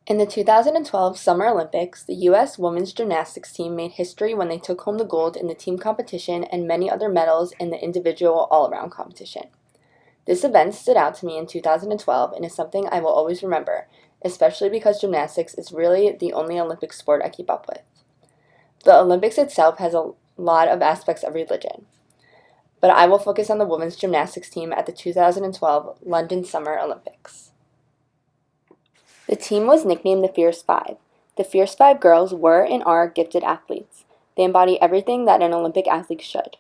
In the 2012 Summer Olympics, the U.S. women's gymnastics team made history when they took home the gold in the team competition and many other medals in the individual all-around competition. This event stood out to me in 2012 and is something I will always remember, especially because gymnastics is really the only Olympic sport I keep up with. The Olympics itself has a lot of aspects of religion, but I will focus on the women's gymnastics team at the 2012 London Summer Olympics. The team was nicknamed the Fierce Five. The Fierce Five girls were and are gifted athletes. They embody everything that an Olympic athlete should.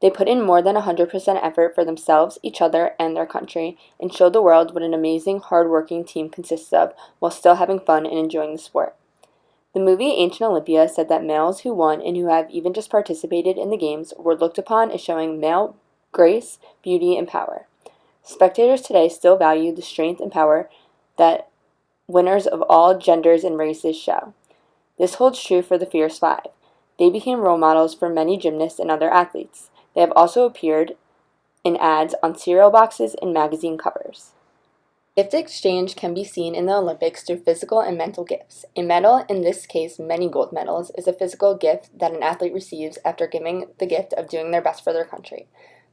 They put in more than 100% effort for themselves, each other, and their country, and showed the world what an amazing, hard-working team consists of while still having fun and enjoying the sport. The movie Ancient Olympia said that males who won and who have even just participated in the games were looked upon as showing male grace, beauty, and power. Spectators today still value the strength and power that winners of all genders and races show. This holds true for the Fierce Five. They became role models for many gymnasts and other athletes. They have also appeared in ads on cereal boxes and magazine covers. Gift exchange can be seen in the Olympics through physical and mental gifts. A medal, in this case many gold medals, is a physical gift that an athlete receives after giving the gift of doing their best for their country.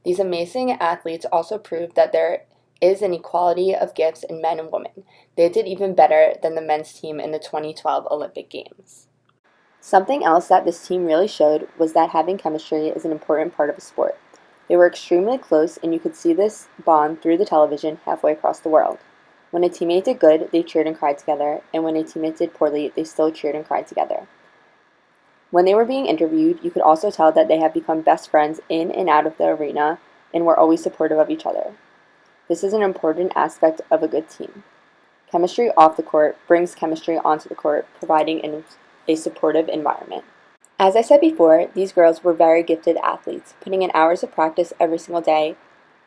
These amazing athletes also proved that there is an equality of gifts in men and women. They did even better than the men's team in the 2012 Olympic Games. Something else that this team really showed was that having chemistry is an important part of a sport. They were extremely close, and you could see this bond through the television halfway across the world. When a teammate did good, they cheered and cried together, and when a teammate did poorly, they still cheered and cried together. When they were being interviewed, you could also tell that they had become best friends in and out of the arena and were always supportive of each other. This is an important aspect of a good team. Chemistry off the court brings chemistry onto the court, providing a supportive environment. As I said before, these girls were very gifted athletes, putting in hours of practice every single day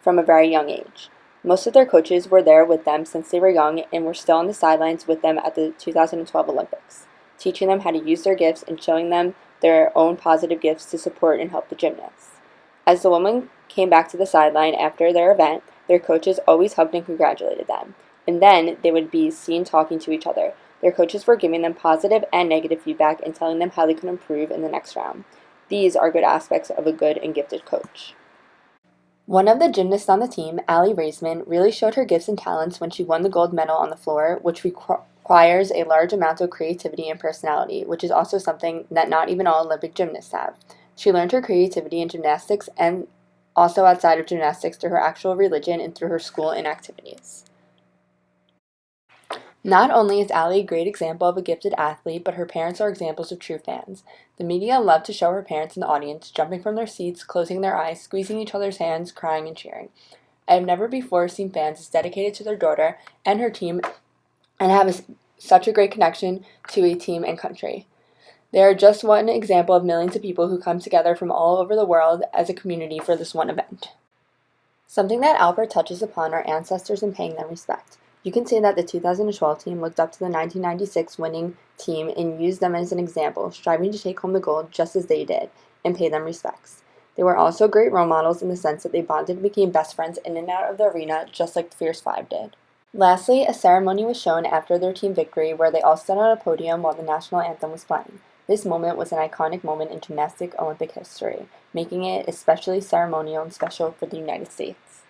from a very young age. Most of their coaches were there with them since they were young and were still on the sidelines with them at the 2012 Olympics, teaching them how to use their gifts and showing them their own positive gifts to support and help the gymnasts. As the women came back to the sideline after their event, their coaches always hugged and congratulated them, and then they would be seen talking to each other. Their coaches were giving them positive and negative feedback and telling them how they could improve in the next round. These are good aspects of a good and gifted coach. One of the gymnasts on the team, Aly Raisman, really showed her gifts and talents when she won the gold medal on the floor, which requires a large amount of creativity and personality, which is also something that not even all Olympic gymnasts have. She learned her creativity in gymnastics and also outside of gymnastics through her actual religion and through her school and activities. Not only is Aly a great example of a gifted athlete, but her parents are examples of true fans. The media love to show her parents in the audience, jumping from their seats, closing their eyes, squeezing each other's hands, crying and cheering. I have never before seen fans as dedicated to their daughter and her team and have such a great connection to a team and country. They are just one example of millions of people who come together from all over the world as a community for this one event. Something that Albert touches upon are ancestors and paying them respect. You can say that the 2012 team looked up to the 1996 winning team and used them as an example, striving to take home the gold just as they did, and pay them respects. They were also great role models in the sense that they bonded and became best friends in and out of the arena, just like the Fierce Five did. Lastly, a ceremony was shown after their team victory where they all stood on a podium while the national anthem was playing. This moment was an iconic moment in gymnastic Olympic history, making it especially ceremonial and special for the United States.